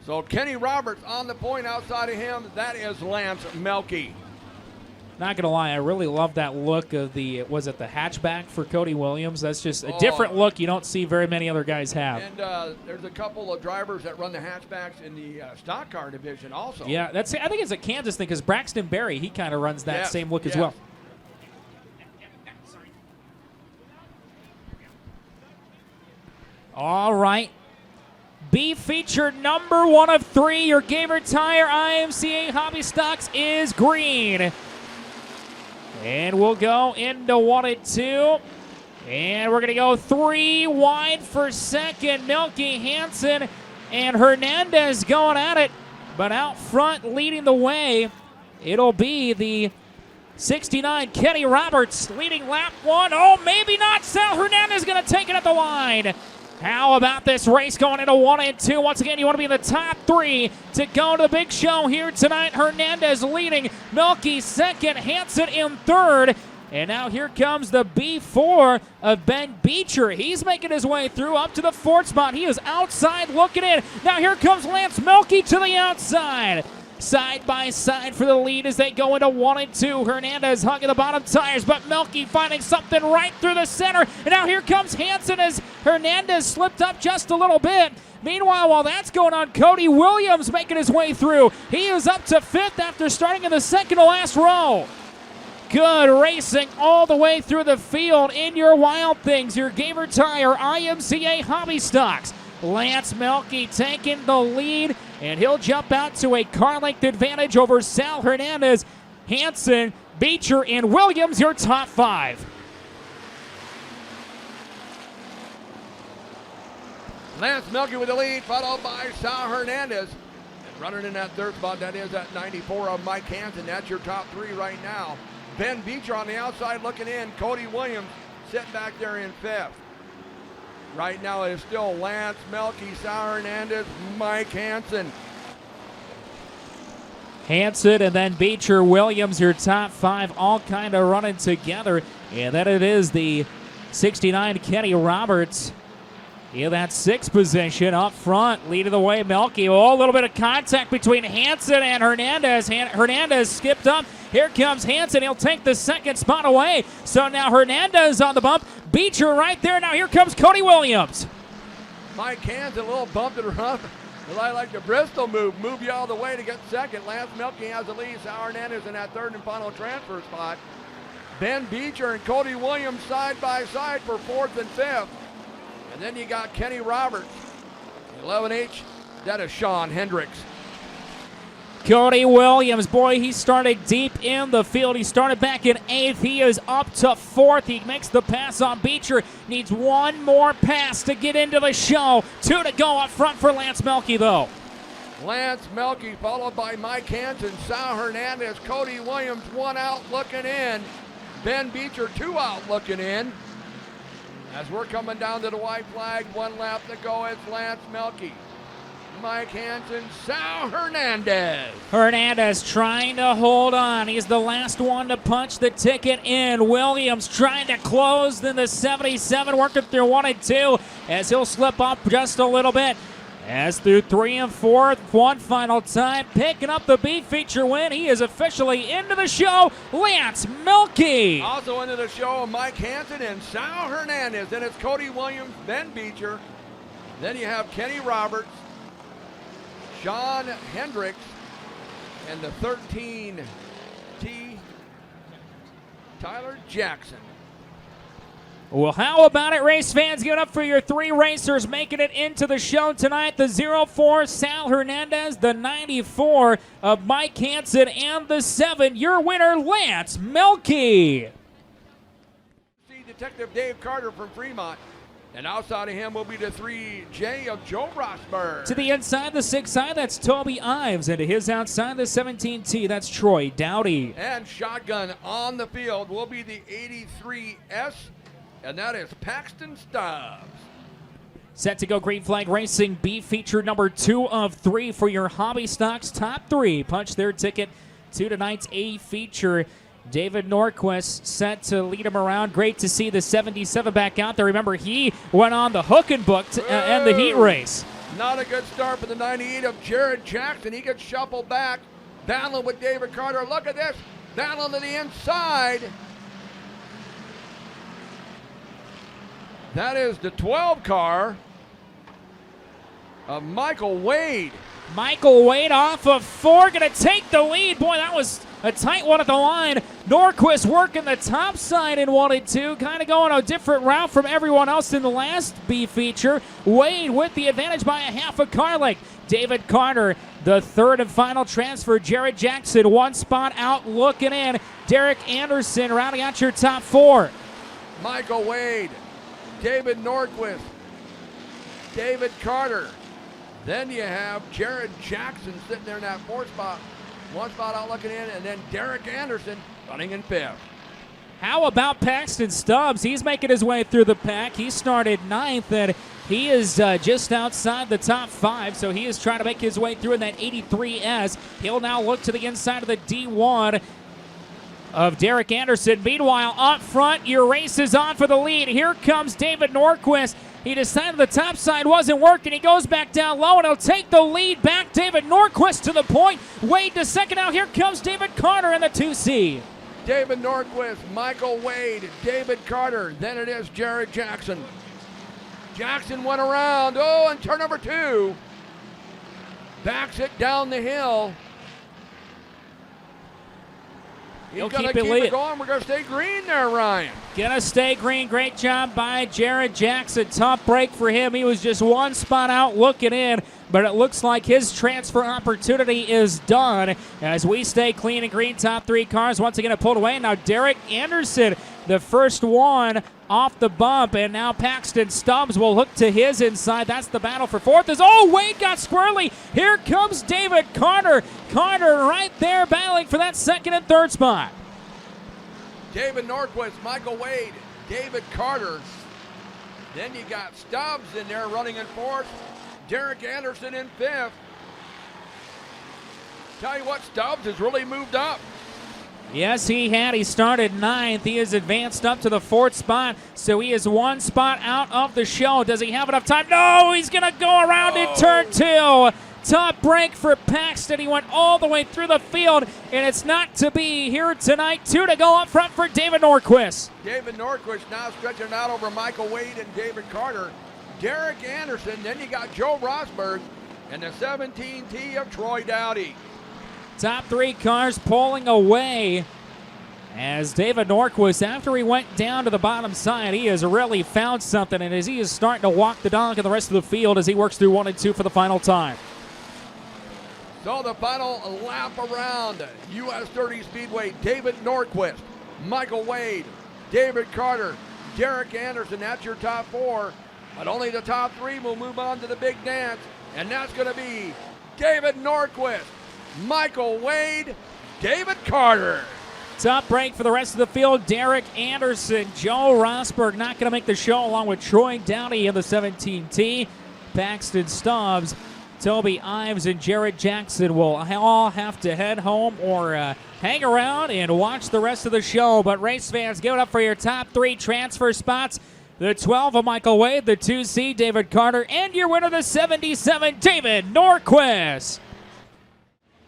So Kenny Roberts on the point outside of him. That is Lance Melke. Not going to lie, I really love that look of the hatchback for Cody Williams. That's just a different look you don't see very many other guys have. And there's a couple of drivers that run the hatchbacks in the stock car division also. Yeah, I think it's a Kansas thing because Braxton Berry, he kind of runs that same look as well. All right. B feature number 1 of 3. Your Gamer Tire IMCA Hobby Stocks is green. And we'll go into 1 and 2. And we're going to go 3 wide for second. Milky, Hansen, and Hernandez going at it. But out front, leading the way, it'll be the 69 Kenny Roberts leading lap 1. Oh, maybe not. Sal Hernandez going to take it at the line. How about this race going into 1 and 2? Once again, you want to be in the top 3 to go to the big show here tonight. Hernandez leading, Milky second, Hansen in third. And now here comes the B4 of Ben Beecher. He's making his way through up to the 4th spot. He is outside looking in. Now here comes Lance Milky to the outside. Side by side for the lead as they go into 1 and 2. Hernandez hugging the bottom tires, but Milky finding something right through the center. And now here comes Hansen as Hernandez slipped up just a little bit. Meanwhile, while that's going on, Cody Williams making his way through. He is up to 5th after starting in the second to last row. Good racing all the way through the field in your Wild Things, your Gamer Tire IMCA Hobby Stocks. Lance Milky taking the lead, and he'll jump out to a car length advantage over Sal Hernandez, Hansen, Beecher, and Williams, your top 5. Lance Milky with the lead, followed by Sal Hernandez. And running in that 3rd spot, that is at 94 of Mike Hansen. That's your top 3 right now. Ben Beecher on the outside looking in. Cody Williams sitting back there in 5th. Right now it is still Lance Milky, Sal Hernandez, Mike Hansen. Hansen and then Beecher, Williams, your top 5, all kind of running together. And then it is the 69 Kenny Roberts in that 6th position up front, leading the way. Milky, a little bit of contact between Hansen and Hernandez. Hernandez skipped up. Here comes Hansen. He'll take the 2nd spot away. So now Hernandez on the bump. Beecher right there. Now here comes Cody Williams. Mike Hansen, a little bump and run. Like the Bristol move you all the way to get 2nd. Lance Milky has the lead. Sal Hernandez in that 3rd and final transfer spot. Ben Beecher and Cody Williams side by side for 4th and 5th. And then you got Kenny Roberts. 11H, that is Sean Hendricks. Cody Williams, boy, he started deep in the field. He started back in 8th. He is up to 4th. He makes the pass on Beecher. Needs 1 more pass to get into the show. 2 to go up front for Lance Milky, though. Lance Milky followed by Mike Hansen, Sal Hernandez, Cody Williams, 1 out looking in. Ben Beecher, 2 out looking in. As we're coming down to the white flag, 1 lap to go. It's Lance Milky, Mike Hansen, Sal Hernandez. Hernandez trying to hold on. He's the last one to punch the ticket in. Williams trying to close in the 77, working through 1 and 2 as he'll slip up just a little bit. As through 3 and 4, 1 final time, picking up the B feature win. He is officially into the show, Lance Milky. Also into the show, Mike Hansen and Sal Hernandez. Then it's Cody Williams, Ben Beecher. Then you have Kenny Roberts, Sean Hendricks, and the 13T, Tyler Jackson. Well, how about it, race fans? Give it up for your 3 racers making it into the show tonight. The 04, Sal Hernandez, the 94 of Mike Hansen, and the 7, your winner, Lance Milky. See Detective Dave Carter from Fremont. And outside of him will be the 3J of Joe Rosberg. To the inside, the 6i, that's Toby Ives. And to his outside, the 17T, that's Troy Dowdy. And shotgun on the field will be the 83S. And that is Paxton Stubbs. Set to go green flag racing. B feature number 2 of 3 for your Hobby Stocks top 3. Punch their ticket to tonight's A feature. David Norquist set to lead him around. Great to see the 77 back out there. Remember, he went on the hook and book to end the heat race. Not a good start for the 98 of Jared Jackson. He gets shuffled back, battling with David Carter. Look at this, battling to the inside. That is the 12 car of Michael Wade. Michael Wade off of 4, going to take the lead. Boy, that was a tight one at the line. Norquist working the top side in 1 and 2, kind of going a different route from everyone else in the last B feature. Wade with the advantage by a half a car length. David Carter, the third and final transfer. Jared Jackson, 1 spot out, looking in. Derek Anderson rounding out your top 4. Michael Wade, David Norquist, David Carter. Then you have Jared Jackson sitting there in that 4th spot. 1 spot out looking in, and then Derek Anderson running in 5th. How about Paxton Stubbs? He's making his way through the pack. He started 9th, and he is just outside the top 5, so he is trying to make his way through in that 83S. He'll now look to the inside of the D1 of Derek Anderson. Meanwhile, up front, your race is on for the lead. Here comes David Norquist. He decided the top side wasn't working. He goes back down low, and he'll take the lead back. David Norquist to the point. Wade to second out. Here comes David Carter in the 2C. David Norquist, Michael Wade, David Carter. Then it is Jared Jackson. Jackson went around. Oh, and turn number 2. Backs it down the hill. He's He'll going to keep keep it it going. We're going to stay green there, Ryan. Gonna stay green. Great job by Jared Jackson. Tough break for him. He was just 1 spot out looking in, but it looks like his transfer opportunity is done as we stay clean and green. Top 3 cars once again pulled away. Now Derek Anderson, the first one off the bump, and now Paxton Stubbs will look to his inside. That's the battle for 4th. Wade got squirrely. Here comes David Carter. Carter right there battling for that 2nd and 3rd spot. David Norquist, Michael Wade, David Carter. Then you got Stubbs in there running in 4th. Derek Anderson in 5th. Tell you what, Stubbs has really moved up. Yes, he had. He started 9th. He has advanced up to the 4th spot, so he is 1 spot out of the show. Does he have enough time? No, he's going to go around in turn 2. Top break for Paxton. He went all the way through the field, and it's not to be here tonight. 2 to go up front for David Norquist. David Norquist now stretching out over Michael Wade and David Carter. Derek Anderson, then you got Joe Rosberg, and the 17T of Troy Dowdy. Top 3 cars pulling away as David Norquist, after he went down to the bottom side, he has really found something, and as he is starting to walk the dog in the rest of the field as he works through 1 and 2 for the final time. So the final lap around US 30 Speedway, David Norquist, Michael Wade, David Carter, Derek Anderson. That's your top 4, but only the top 3 will move on to the big dance, and that's going to be David Norquist, Michael Wade, David Carter. Top break for the rest of the field. Derek Anderson, Joe Rosberg not going to make the show along with Troy Downey in the 17T. Paxton Stubbs, Toby Ives, and Jared Jackson will all have to head home or hang around and watch the rest of the show. But race fans, give it up for your top 3 transfer spots. The 12 of Michael Wade, the 2C David Carter, and your winner, the 77 David Norquist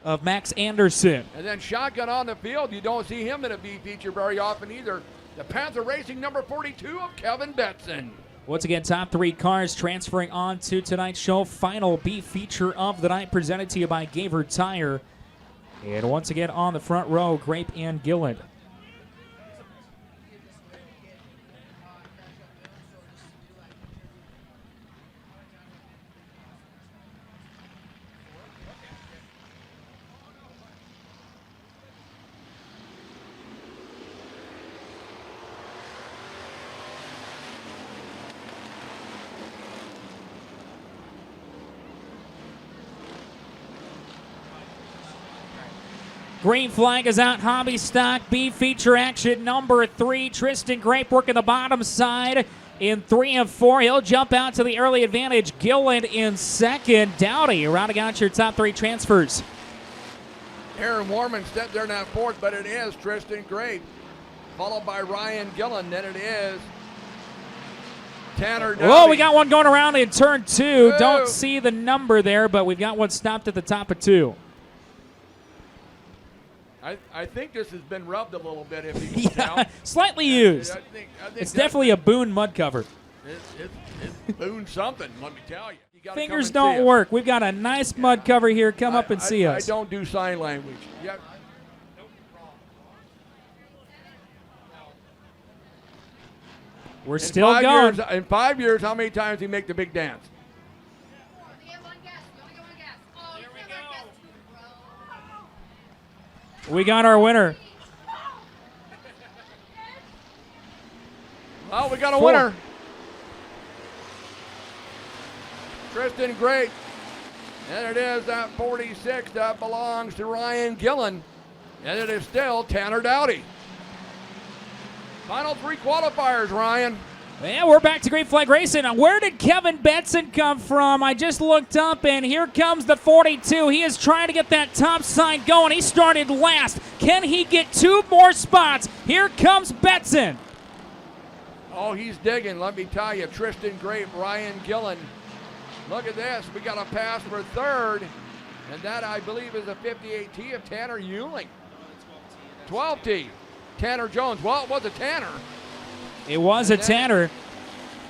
of Max Anderson. And then shotgun on the field. You don't see him in a B feature very often either. The Panther Racing number 42 of Kevin Betson. Once again, top 3 cars transferring on to tonight's show. Final B feature of the night presented to you by Gaver Tire. And once again on the front row, Grape and Gilland. Green flag is out. Hobby stock B feature action number 3. Tristan Grape working the bottom side in 3 and 4. He'll jump out to the early advantage. Gilland in 2nd. Dowdy rounding out your top 3 transfers. Aaron Warman stepped there in that 4th, but it is Tristan Grape, followed by Ryan Gilland. Then it is Tanner Whoa, Dowdy. we got one going around in turn 2. Don't see the number there, but we've got one stopped at the top of 2. I think this has been rubbed a little bit, if you can tell. Slightly used. I think It's definitely a Boone mud cover. It's Boone something, let me tell you. You gotta Fingers come and see don't us. work. We've got a nice mud cover here. Come up and see us. I don't do sign language. Yep. We're still going. In 5 years, how many times do you make the big dance? We got our winner. Well, we got a winner. Tristan Grape. And it is that 46 that belongs to Ryan Gillen. And it is still Tanner Dowdy. Final 3 qualifiers, Ryan. Yeah, we're back to Green Flag Racing. Now, where did Kevin Benson come from? I just looked up, and here comes the 42. He is trying to get that top side going. He started last. Can he get 2 more spots? Here comes Benson. Oh, he's digging, let me tell you. Tristan Grape, Ryan Gillen. Look at this. We got a pass for 3rd, and that, I believe, is a 58T of Tanner Euling. 12T. Tanner Jones. Well, it was a Tanner. It was a Tanner.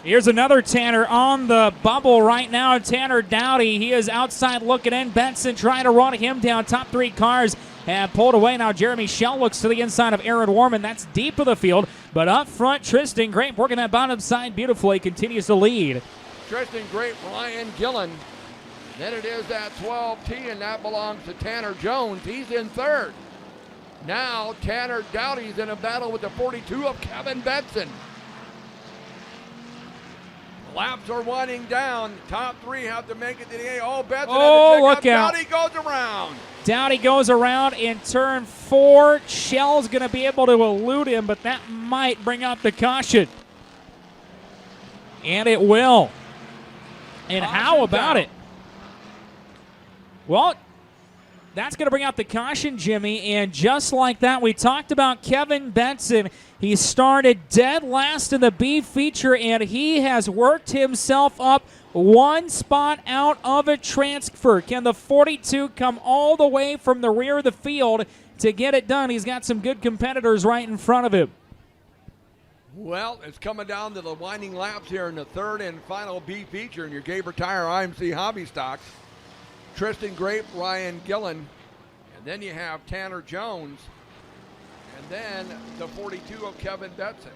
Here's another Tanner on the bubble right now. Tanner Dowdy. He is outside looking in. Benson trying to run him down. Top 3 cars have pulled away. Now Jeremy Schell looks to the inside of Aaron Warman. That's deep of the field. But up front, Tristan Grape working that bottom side beautifully. Continues to lead. Tristan Grape, Ryan Gillen. Then it is that 12T, and that belongs to Tanner Jones. He's in 3rd. Now Tanner Dowdy's in a battle with the 42 of Kevin Benson. Laps are winding down. Top 3 have to make it to the A. Oh, Benson look out. Dowdy goes around. Dowdy goes around in turn 4. Shell's going to be able to elude him, but that might bring out the caution. And it will. And Caution how about down. it? Well, that's going to bring out the caution, Jimmy. And just like that, we talked about Kevin Benson. He started dead last in the B feature, and he has worked himself up 1 spot out of a transfer. Can the 42 come all the way from the rear of the field to get it done? He's got some good competitors right in front of him. Well, it's coming down to the winding laps here in the 3rd and final B feature in your Gaber Tire IMC Hobby Stocks. Tristan Grape, Ryan Gillen, and then you have Tanner Jones, and then the 42 of Kevin Benson.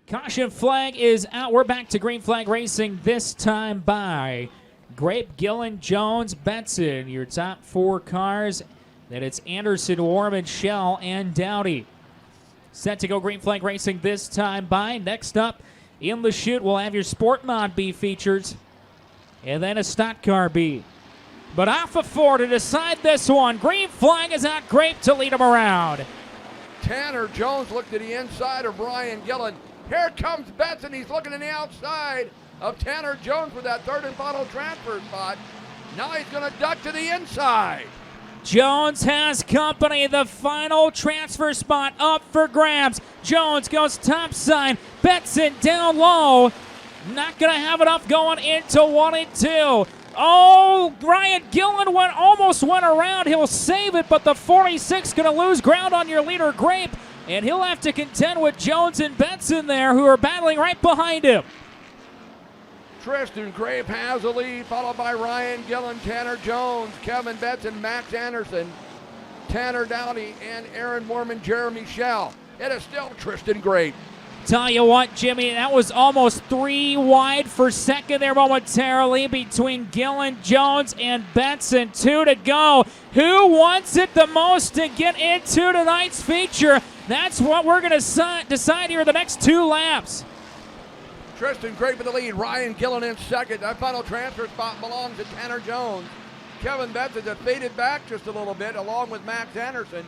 Caution flag is out. We're back to Green Flag Racing, this time by Grape, Gillen, Jones, Benson. Your top 4 cars. Then it's Anderson, Warman, Schell, and Dowdy. Set to go Green Flag Racing this time by. Next up in the chute, we'll have your Sport Mod B features. And then a stock car B. But off of 4 to decide this one. Green flag is out. Grape to lead him around. Tanner Jones looked to the inside of Ryan Gillen. Here comes Benson. He's looking in the outside of Tanner Jones for that 3rd and final transfer spot. Now he's going to duck to the inside. Jones has company. The final transfer spot up for grabs. Jones goes topside. Benson down low. Not going to have enough going into 1 and 2. Oh, Ryan Gillen almost went around. He'll save it, but the 46 going to lose ground on your leader, Grape, and he'll have to contend with Jones and Benson there, who are battling right behind him. Tristan Grape has the lead, followed by Ryan Gillen, Tanner Jones, Kevin Benson, Max Anderson, Tanner Dowdy, and Aaron Warman, Jeremy Schell. It is still Tristan Grape. Tell you what, Jimmy, that was almost 3 wide for second there momentarily between Gillen, Jones, and Benson. 2 to go. Who wants it the most to get into tonight's feature? That's what we're going to decide here in the next 2 laps. Tristan Grape in the lead, Ryan Gillen in second. That final transfer spot belongs to Tanner Jones. Kevin Benson has faded back just a little bit, along with Max Anderson.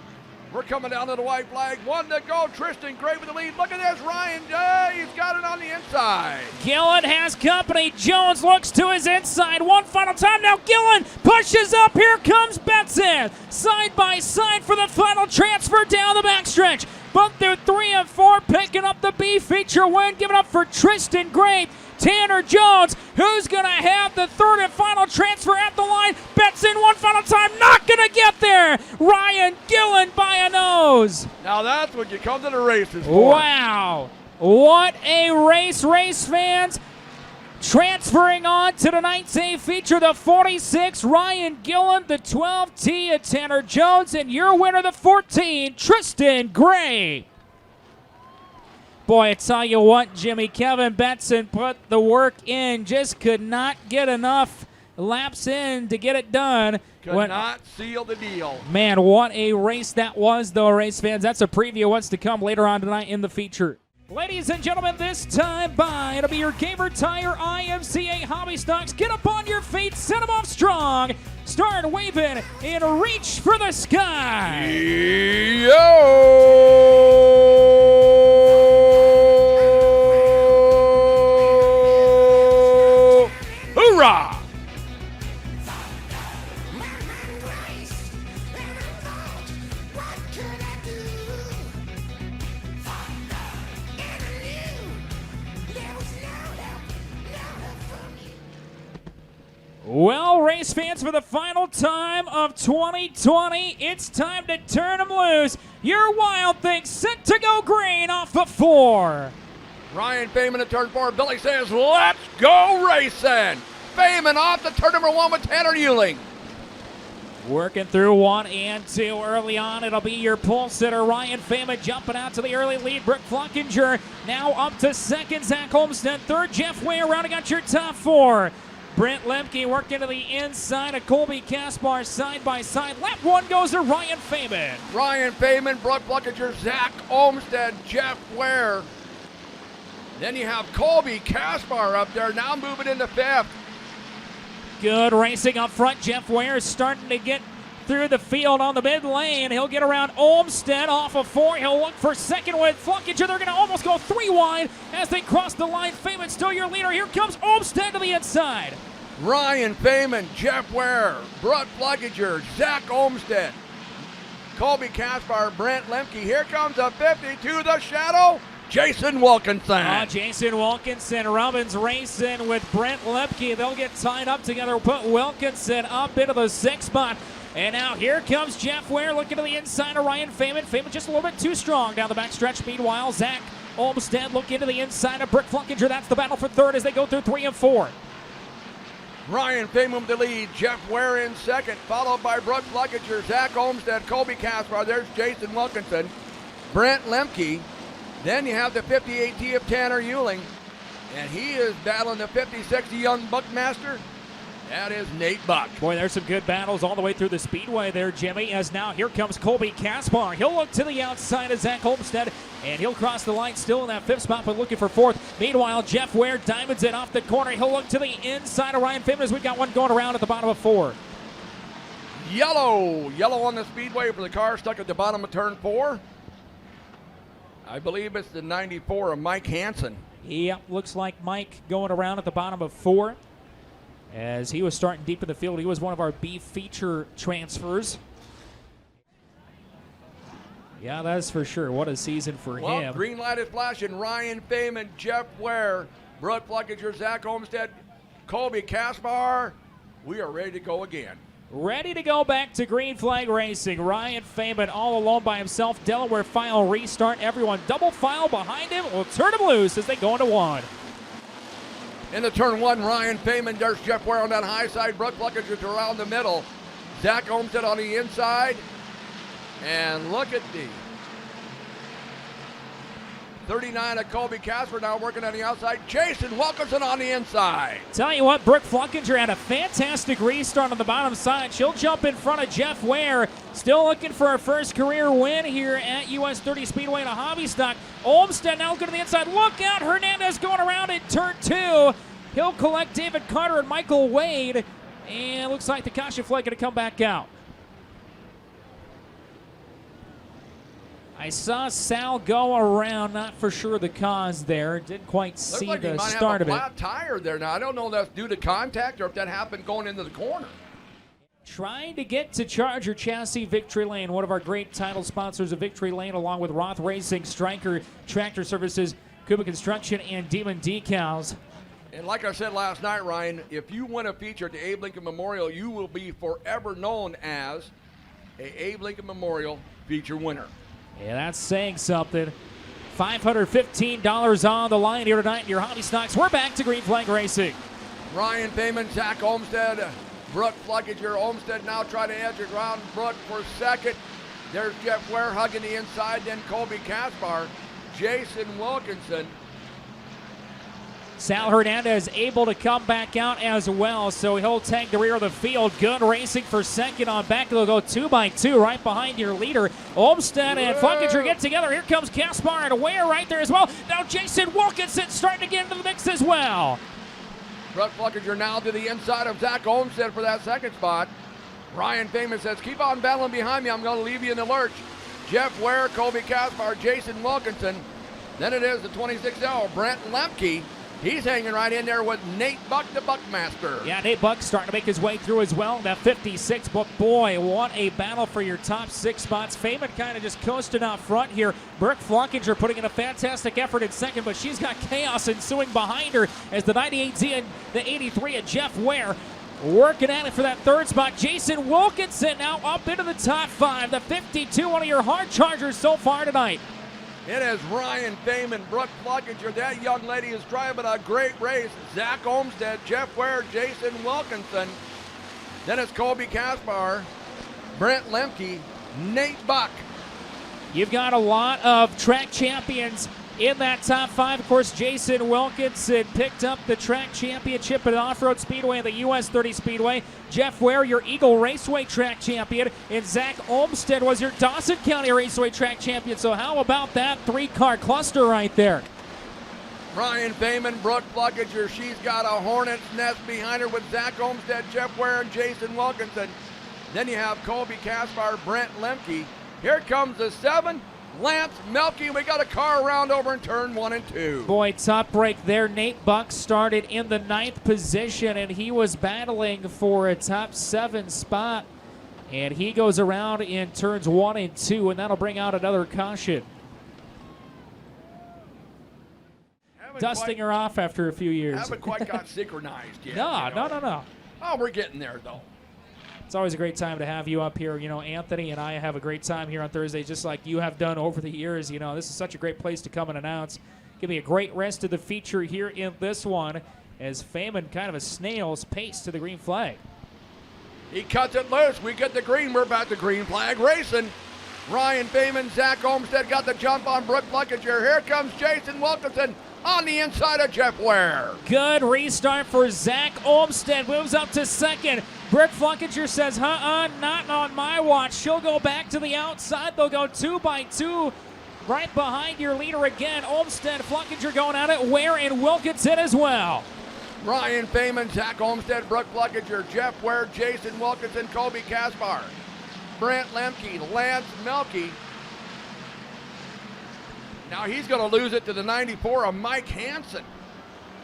We're coming down to the white flag. 1 to go. Tristan Grape with the lead. Look at this, Ryan. He's got it on the inside. Gillen has company. Jones looks to his inside. 1 final time. Now Gillen pushes up. Here comes Benson. Side by side for the final transfer down the backstretch. but through 3 and 4, picking up the B feature win. Give it up for Tristan Gray. Tanner Jones, who's going to have the third and final transfer at the line. Bets in one final time, not going to get there. Ryan Gillen by a nose. Now that's what you come to the races for. Wow. What a race, race fans. Transferring on to tonight's A feature, the 46, Ryan Gillen, the 12, Tia Tanner Jones, and your winner, the 14, Tristan Gray. Boy, I tell you what, Jimmy, Kevin Betson put the work in, just could not get enough laps in to get it done. Could not seal the deal. Man, what a race that was, though, race fans. That's a preview of what's to come later on tonight in the feature. Ladies and gentlemen, this time by, it'll be your Gamer Tire IMCA Hobby Stocks. Get up on your feet, set them off strong, start waving, and reach for the sky. Yo! Hoorah! Well, race fans, for the final time of 2020, it's time to turn them loose. Your Wild Thing set to go green off the 4. Ryan Feynman at turn 4. Billy says, let's go racing. Feynman off to turn number 1 with Tanner Euling. Working through 1 and 2 early on. It'll be your pole sitter, Ryan Feynman, jumping out to the early lead. Brooke Flockinger now up to second. Zach Olmstead third. Jeff Way rounding out your top 4. Brent Lemke worked into the inside of Colby Caspar side by side. Lap 1 goes to Ryan Feynman. Ryan Feynman, Brooke Flockinger, Zach Olmstead, Jeff Ware. Then you have Colby Caspar up there, now moving into 5th. Good racing up front. Jeff Ware is starting to get through the field on the mid lane. He'll get around Olmstead off of 4. He'll look for second with Flockinger. They're going to almost go 3 wide as they cross the line. Feynman still your leader. Here comes Olmstead to the inside. Ryan Feynman, Jeff Ware, Brooke Flockinger, Zach Olmstead, Colby Caspar, Brent Lemke. Here comes a 52, the shadow, Jason Wilkinson. Jason Wilkinson, Robbins racing with Brent Lemke. They'll get tied up together. We'll put Wilkinson up into the 6th spot. And now here comes Jeff Ware looking to the inside of Ryan Feynman. Feynman just a little bit too strong down the backstretch. Meanwhile, Zach Olmstead looking to the inside of Brooke Flockinger. That's the battle for 3rd as they go through 3 and 4. Ryan Feynman with the lead, Jeff Ware in 2nd, followed by Brooke Flockinger, Zach Olmstead, Colby Caspar. There's Jason Wilkinson, Brent Lemke. Then you have the 58T of Tanner Euling, and he is battling the 56, the young Buckmaster. That is Nate Buck. Boy, there's some good battles all the way through the Speedway there, Jimmy, as now here comes Colby Caspar. He'll look to the outside of Zach Olmstead, and he'll cross the line still in that 5th spot, but looking for 4th. Meanwhile, Jeff Ware diamonds it off the corner. He'll look to the inside of Ryan Feynman as we've got one going around at the bottom of 4. Yellow on the Speedway for the car stuck at the bottom of turn 4. I believe it's the 94 of Mike Hansen. Yep, looks like Mike going around at the bottom of 4. As he was starting deep in the field, he was one of our B feature transfers. Yeah, that's for sure. What a season for him. Green light is flashing. Ryan Feynman, Jeff Ware, Brooke Flockinger, Zach Olmstead, Colby Caspar. We are ready to go again. Ready to go back to green flag racing. Ryan Feynman all alone by himself. Delaware file restart. Everyone double file behind him. We'll turn him loose as they go into 1. Into turn 1, Ryan Feynman. There's Jeff Ware on that high side. Brooke Flockinger around the middle. Zach Olmstead on the inside. And look at the 39 of Colby Caspar now working on the outside. Jason Wilkinson on the inside. Tell you what, Brooke Flockinger had a fantastic restart on the bottom side. She'll jump in front of Jeff Ware. Still looking for her first career win here at US 30 Speedway in a hobby stock. Olmstead now looking to the inside. Look out, Hernandez going around in turn 2. He'll collect David Carter and Michael Wade. And looks like the caution flag going to come back out. I saw Sal go around, not for sure the cause there. Didn't quite see like the he might start have of a it. flat tire there. Now, I don't know if that's due to contact or if that happened going into the corner. Trying to get to Charger Chassis Victory Lane, one of our great title sponsors of Victory Lane, along with Roth Racing, Stryker Tractor Services, Kuba Construction, and Demon Decals. And like I said last night, Ryan, if you win a feature at the Abe Lincoln Memorial, you will be forever known as a Abe Lincoln Memorial feature winner. Yeah, that's saying something. $515 on the line here tonight in your Hobby Stocks. We're back to Green Flag Racing. Ryan Feynman, Zach Olmstead, Brooke Fluckiger. Olmstead now trying to edge it around Brooke for second. There's Jeff Ware hugging the inside, then Colby Kaspar, Jason Wilkinson. Sal Hernandez able to come back out as well, so he'll take the rear of the field. Good racing for second on back. They'll go 2 by 2 right behind your leader. Olmstead and Fluckiger get together. Here comes Kaspar and Ware right there as well. Now Jason Wilkinson starting to get into the mix as well. Brooke Fluckiger now to the inside of Zach Olmstead for that second spot. Ryan Feynman says, keep on battling behind me. I'm going to leave you in the lurch. Jeff Ware, Colby Kaspar, Jason Wilkinson. Then it is the 26L, Brent Lemke. He's hanging right in there with Nate Buck, the Buckmaster. Yeah, Nate Buck starting to make his way through as well. That 56, but boy, what a battle for your top 6 spots. Feynman kind of just coasting out front here. Brooke Fluckiger putting in a fantastic effort in second, but she's got chaos ensuing behind her as the 98Z and the 83 and Jeff Ware working at it for that third spot. Jason Wilkinson now up into the top 5. The 52, one of your hard chargers so far tonight. It is Ryan Feynman, Brooke Fluckiger. That young lady is driving a great race. Zach Olmstead, Jeff Ware, Jason Wilkinson. Then it's Colby Kaspar, Brent Lemke, Nate Buck. You've got a lot of track champions in that top 5. Of course, Jason Wilkinson picked up the track championship at Off-Road Speedway and the US 30 Speedway. Jeff Ware, your Eagle Raceway track champion, and Zach Olmstead was your Dawson County Raceway track champion. So how about that 3-car cluster right there? Ryan Feynman, Brooke Fluckiger. She's got a hornet's nest behind her with Zach Olmstead, Jeff Ware, and Jason Wilkinson. Then you have Colby Kaspar, Brent Lemke. Here comes the 7. Lance Melke. We got a car around over in turn 1 and 2. Boy, top break there. Nate Buck started in the 9th position, and he was battling for a top 7 spot. And he goes around in turns 1 and 2, and that'll bring out another caution. Dusting her off after a few years. Haven't quite got synchronized yet. No. Oh, we're getting there, though. It's always a great time to have you up here. You know, Anthony and I have a great time here on Thursday, just like you have done over the years. You know, this is such a great place to come and announce. Give me a great rest of the feature here in this one as Feynman kind of a snail's pace to the green flag. He cuts it loose. We get the green. We're back to green flag racing. Ryan Feynman, Zach Olmstead got the jump on Brooke Fluckiger. Here comes Jason Wilkinson on the inside of Jeff Ware. Good restart for Zach Olmstead. Moves up to second. Brooke Fluckiger says, not on my watch. She'll go back to the outside. They'll go 2 by 2 right behind your leader again. Olmstead, Fluckiger going at it. Ware and Wilkinson as well. Ryan Feynman, Zach Olmstead, Brooke Fluckiger, Jeff Ware, Jason Wilkinson, Colby Kaspar, Brent Lemke, Lance Melke. Now he's going to lose it to the 94 of Mike Hansen.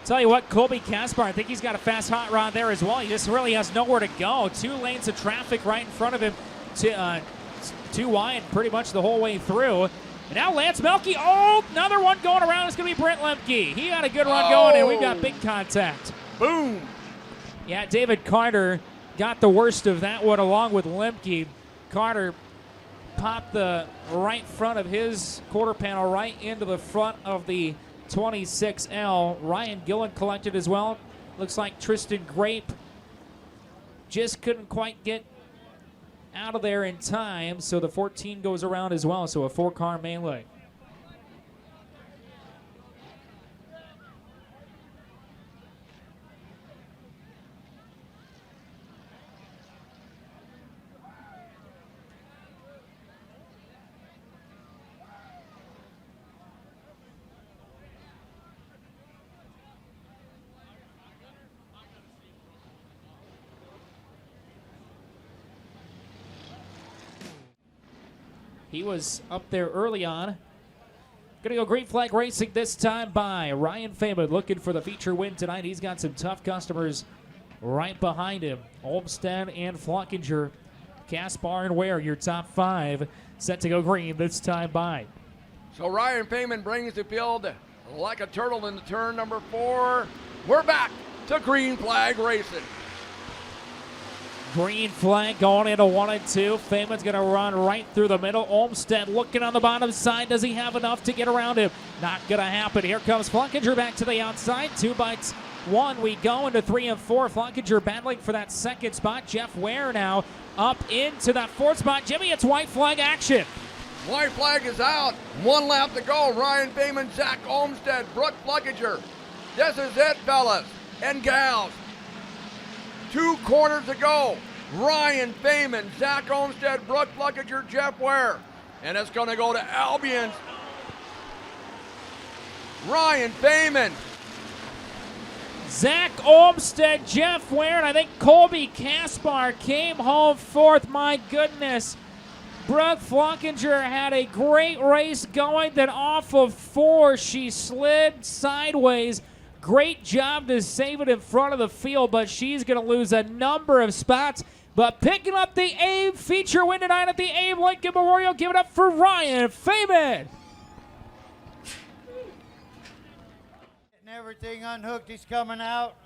Tell you what, Colby Kaspar, I think he's got a fast hot rod there as well. He just really has nowhere to go. 2 lanes of traffic right in front of him, 2 wide pretty much the whole way through. And now Lance Melke, another one going around. It's going to be Brent Lemke. He had a good run going, and we've got big contact. Boom. Yeah, David Carter got the worst of that one along with Lemke. Carter popped the right front of his quarter panel right into the front of the 26L. Ryan Gillen collected as well. Looks like Tristan Grape just couldn't quite get out of there in time, so the 14 goes around as well, so a 4-car melee. He was up there early on. Going to go green flag racing this time by Ryan Feynman, looking for the feature win tonight. He's got some tough customers right behind him. Olmsted and Fluckinger. Kaspar and Ware, your top 5, set to go green this time by. So Ryan Payman brings the field like a turtle in the turn number 4. We're back to green flag racing. Green flag going into 1 and 2. Feynman's going to run right through the middle. Olmsted looking on the bottom side. Does he have enough to get around him? Not going to happen. Here comes Fluckinger back to the outside. 2 bites. 1. We go into 3 and 4. Fluckinger battling for that second spot. Jeff Ware now up into that 4th spot. Jimmy, it's white flag action. White flag is out. 1 lap to go. Ryan Payman, Zach Olmsted, Brooke Fluckinger. This is it, fellas and gals. 2 corners to go. Ryan Payman, Zach Olmsted, Brooke Fluckinger, Jeff Ware. And it's going to go to Albion's Ryan Payman. Zach Olmsted, Jeff Ware, and I think Colby Kaspar came home 4th. My goodness. Brooke Fluckinger had a great race going. Then off of 4, she slid sideways. Great job to save it in front of the field, but she's going to lose a number of spots. But picking up the Abe feature win tonight at the Abe Lincoln Memorial. Give it up for Ryan Payman. Getting everything unhooked. He's coming out.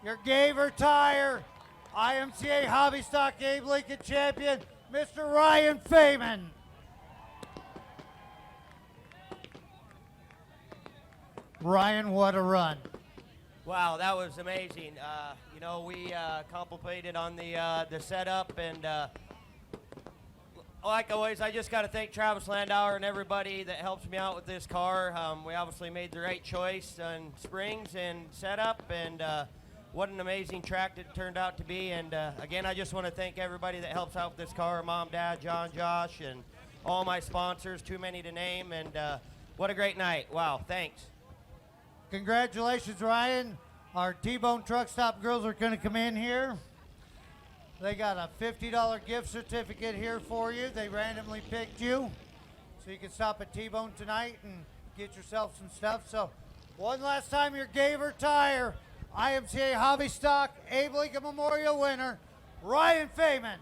Your Gaver Tire, IMCA Hobby Stock Abe Lincoln champion, Mr. Ryan Payman. Ryan, what a run. Wow, that was amazing. You know, we contemplated on the setup, and like always, I just got to thank Travis Landauer and everybody that helps me out with this car. We obviously made the right choice on springs and setup, and what an amazing track it turned out to be. And again, I just want to thank everybody that helps out with this car, Mom, Dad, John, Josh, and all my sponsors, too many to name, and what a great night. Wow, thanks. Congratulations, Ryan. Our T-Bone Truck Stop girls are going to come in here. They got a $50 gift certificate here for you. They randomly picked you. So you can stop at T-Bone tonight and get yourself some stuff. So one last time, your Gaver Tire, IMCA Hobby Stock, Abe Lincoln Memorial winner, Ryan Payman.